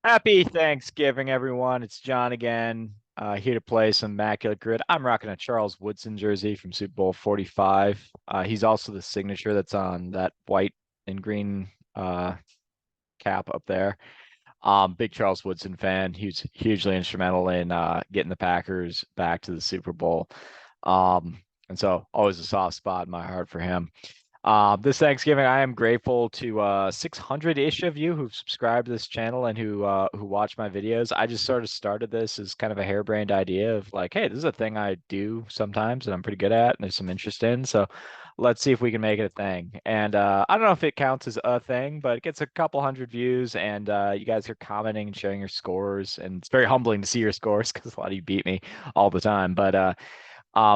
Happy Thanksgiving, everyone. It's John again, here to play some Immaculate Grid. I'm rocking a Charles Woodson jersey from Super Bowl 45. He's also the signature that's on that white and green cap up there. Big Charles Woodson fan. He was hugely instrumental in getting the Packers back to the Super Bowl. And so always a soft spot in my heart for him. This Thanksgiving, I am grateful to 600-ish of you who've subscribed to this channel and who watch my videos. I just sort of started this as kind of a harebrained idea of like, hey, this is a thing I do sometimes and I'm pretty good at and there's some interest in. So let's see if we can make it a thing. And I don't know if it counts as a thing, but it gets a couple hundred views and you guys are commenting and sharing your scores. And it's very humbling to see your scores because a lot of you beat me all the time. But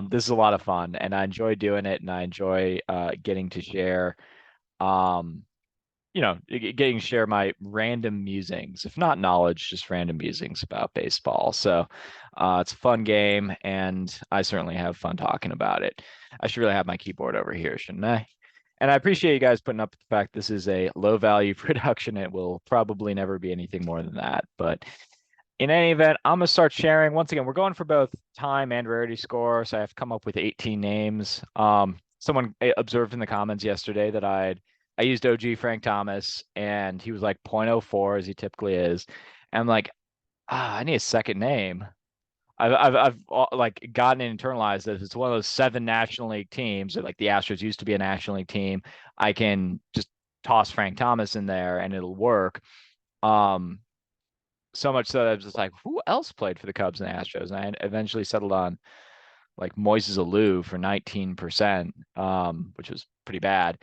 this is a lot of fun, and I enjoy doing it, and I enjoy getting to share, um, getting to share my random musings, if not knowledge, just random musings about baseball. So it's a fun game, and I certainly have fun talking about it. I should really have my keyboard over here, shouldn't I? And I appreciate you guys putting up with the fact this is a low value production. It will probably never be anything more than that, but in any event, I'm gonna start sharing. Once again, we're going for both time and rarity score, so I have to come up with 18 names. Someone observed in the comments yesterday that I used OG Frank Thomas, and he was like 0.04 as he typically is. And I'm like, I need a second name. I've like gotten it internalized that if it's one of those 7 National League teams, that like the Astros used to be a National League team, I can just toss Frank Thomas in there and it'll work. Um, so much so that I was just like, who else played for the Cubs and Astros? And I eventually settled on like Moises Alou for 19%, which was pretty bad.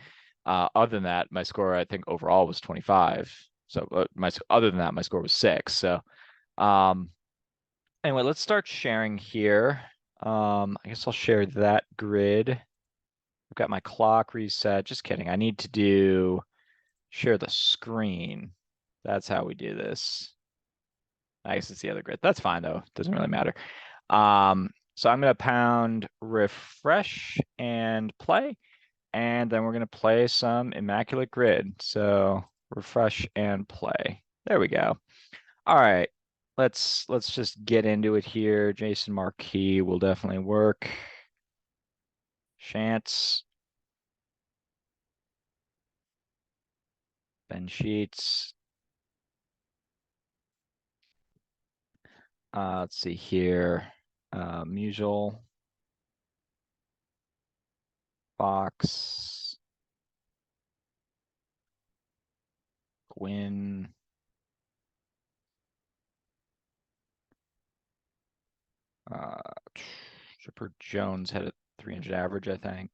Other than that, my score I think overall was 25. So my other than that, my score was 6. So um, anyway, let's start sharing here. I guess I'll share that grid. I've got my clock reset. Just kidding. I need to do share the screen. That's how we do this. I guess it's the other grid. That's fine though. Doesn't really matter. So I'm gonna pound refresh and play, and then we're gonna play some Immaculate Grid. So refresh and play. There we go. All right. Let's just get into it here. Jason Marquis will definitely work. Chance, Ben Sheets. Let's see here. Musial, Fox, Gwynn. Uh, Chipper Jones had a 300 average, I think.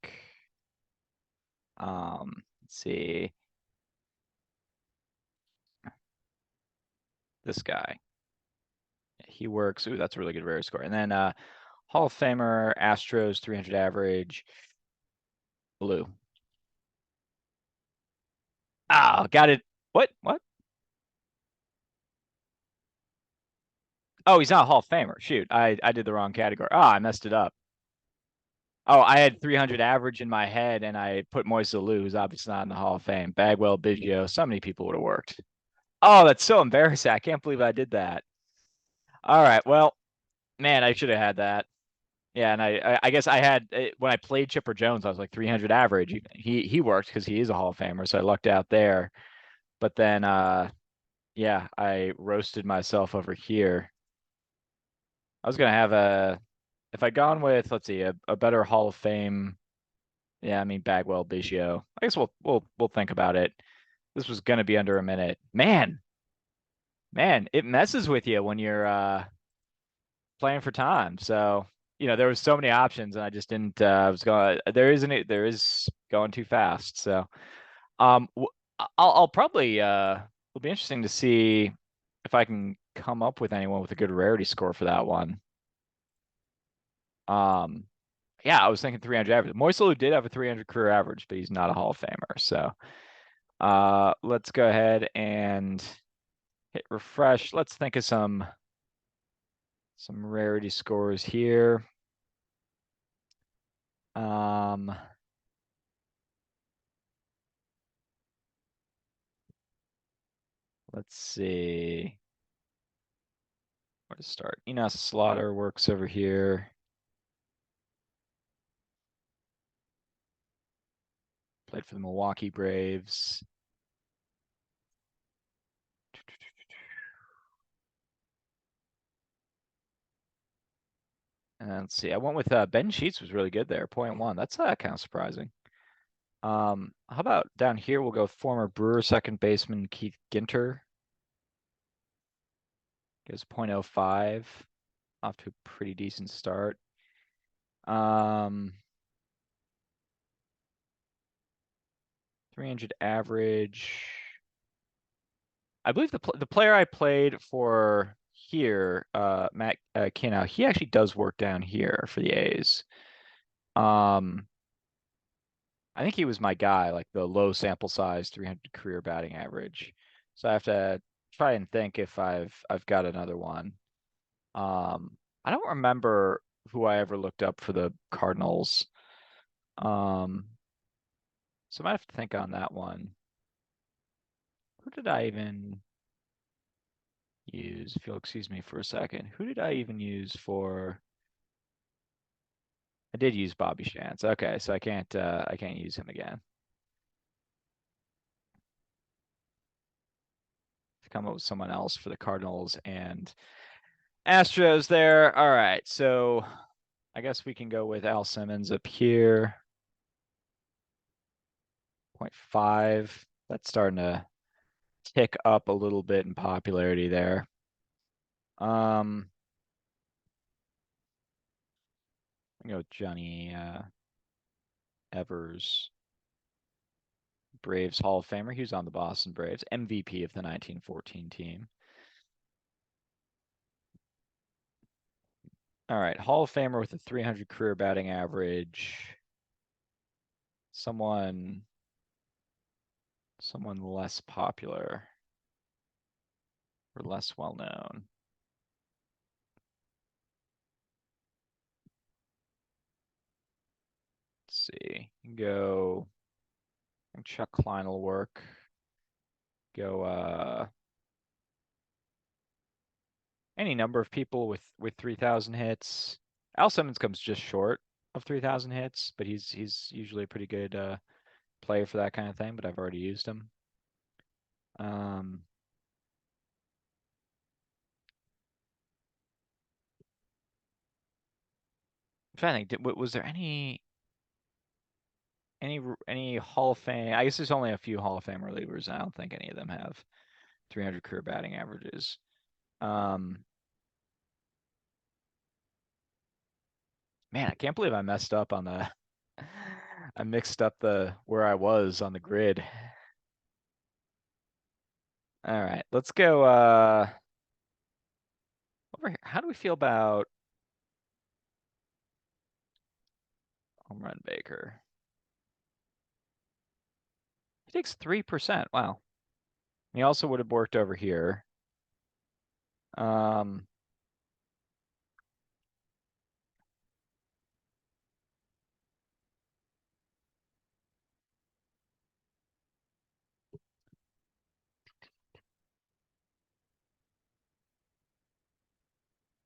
Let's see this guy. He works. Ooh, that's a really good rare score. And then Hall of Famer, Astros 300 average, blue. Ah, got it. What? What? Oh, he's not a Hall of Famer. Shoot, I did the wrong category. Ah, I messed it up. Oh, I had 300 average in my head, and I put Moise Alou, who's obviously not in the Hall of Fame. Bagwell, Biggio, so many people would have worked. Oh, that's so embarrassing. I can't believe I did that. All right, well, man, I should have had that. Yeah, and I guess I had when I played Chipper Jones, I was like 300 average. He worked because he is a Hall of Famer, so I lucked out there. But then, yeah, I roasted myself over here. I was gonna have a if I'd gone with let's see a better Hall of Fame. Yeah, I mean Bagwell, Biggio. I guess we'll think about it. This was gonna be under a minute. Man, it messes with you when you're playing for time. So, there was so many options and I just didn't I was going there is going too fast. So, um I'll probably it'll be interesting to see if I can come up with anyone with a good rarity score for that one. Um yeah, I was thinking 300 average. Moisalu did have a 300 career average, but he's not a Hall of Famer. So, let's go ahead and hit refresh. Let's think of some rarity scores here. Um Let's see. to start? Enos Slaughter works over here. Played for the Milwaukee Braves. And let's see. I went with Ben Sheets was really good there, 0.1. That's kind of surprising. How about down here? We'll go former Brewer second baseman Keith Ginter. Goes 0.05. Off to a pretty decent start. 300 average. I believe the player I played for here, Matt Kinow, he actually does work down here for the A's. I think he was my guy, like the low sample size, 300 career batting average. So I have to try and think if I've got another one. I don't remember who I ever looked up for the Cardinals. So I might have to think on that one. Who did I even use? If you'll excuse me for a second. Who did I even use for? I did use Bobby Shantz. Okay, so I can't use him again. To come up with someone else for the Cardinals and Astros there. All right, so I guess we can go with Al Simmons up here. 0.5. That's starting to tick up a little bit in popularity there. I go with Johnny Evers, Braves Hall of Famer. He was on the Boston Braves, MVP of the 1914 team. All right, Hall of Famer with a 300 career batting average. Someone less popular or less well known. Let's see. Go. I think Chuck Klein will work. Go any number of people with 3,000 hits. Al Simmons comes just short of 3,000 hits, but he's usually a pretty good player for that kind of thing. But I've already used him. I'm trying to think. Was there any Hall of Fame? I guess there's only a few Hall of Fame relievers, and I don't think any of them have 300 career batting averages. Man, I can't believe I messed up on the. I mixed up the where I was on the grid. All right, let's go over here. How do we feel about home run Baker? He takes 3%. Wow. He also would have worked over here. Um,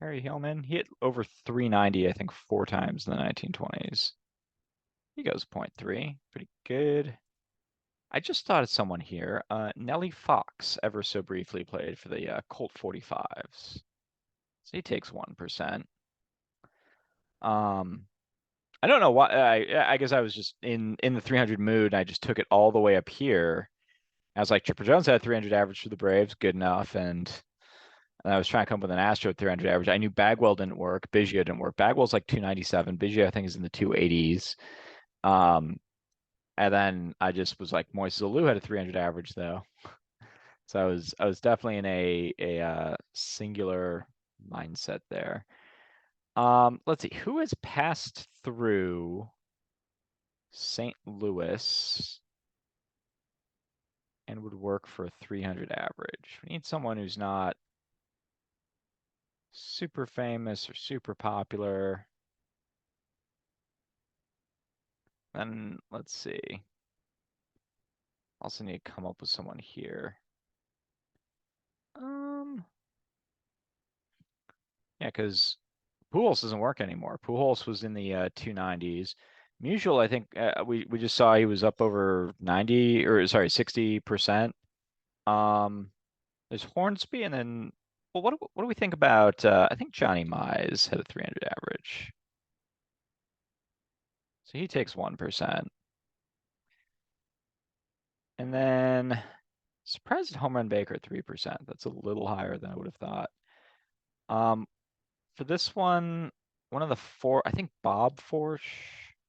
Harry Hillman, he hit over 390, I think, 4 times in the 1920s. He goes 0.3, pretty good. I just thought of someone here. Nellie Fox, ever so briefly played for the Colt 45s. So he takes 1%. I don't know why. I guess I was just in the 300 mood. And I just took it all the way up here. I was like, Chipper Jones had 300 average for the Braves, good enough, and I was trying to come up with an Astro 300 average. I knew Bagwell didn't work, Biggio didn't work. Bagwell's like 297. Biggio I think is in the 280s. And then I just was like, Moises Alou had a 300 average though. So I was definitely in a singular mindset there. Let's see, who has passed through St. Louis and would work for a 300 average? We need someone who's not super famous or super popular. Then let's see. Also need to come up with someone here. Yeah, because Pujols doesn't work anymore. Pujols was in the 290s. Musial, I think we just saw he was up over 90 or sorry 60%. Um, there's Hornsby, and then well, what do we think about? I think Johnny Mize had a 300 average, so he takes 1%. And then surprised at home run Baker 3%. That's a little higher than I would have thought. Um, for this one of the four, I think Bob Forsh.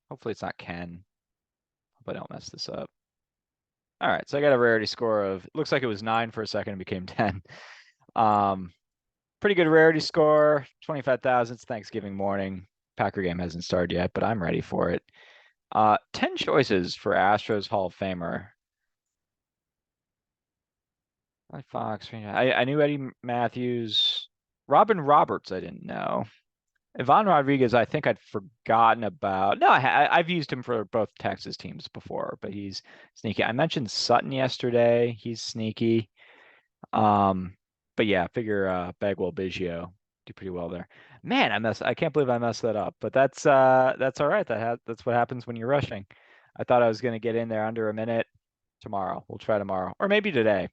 Hopefully it's not Ken. Hope I don't mess this up. All right, so I got a rarity score of, it looks like it was 9 for a second and became 10. Um, pretty good rarity score, 25,000. It's Thanksgiving morning. Packer game hasn't started yet, but I'm ready for it. 10 choices for Astros Hall of Famer. Fox. I knew Eddie Matthews. Robin Roberts, I didn't know. Ivan Rodriguez, I think I'd forgotten about. No, I've used him for both Texas teams before, but he's sneaky. I mentioned Sutton yesterday. He's sneaky. Um, but yeah, figure Bagwell Biggio do pretty well there. Man, I can't believe I messed that up. But that's all right. That's what happens when you're rushing. I thought I was gonna get in there under a minute tomorrow. We'll try tomorrow. Or maybe today.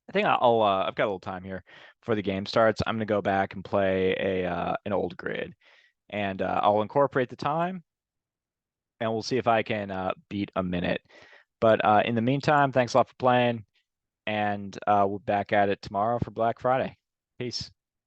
I think I've got a little time here before the game starts. I'm gonna go back and play an old grid, and I'll incorporate the time, and we'll see if I can beat a minute. But in the meantime, thanks a lot for playing, and we'll be back at it tomorrow for Black Friday. Peace.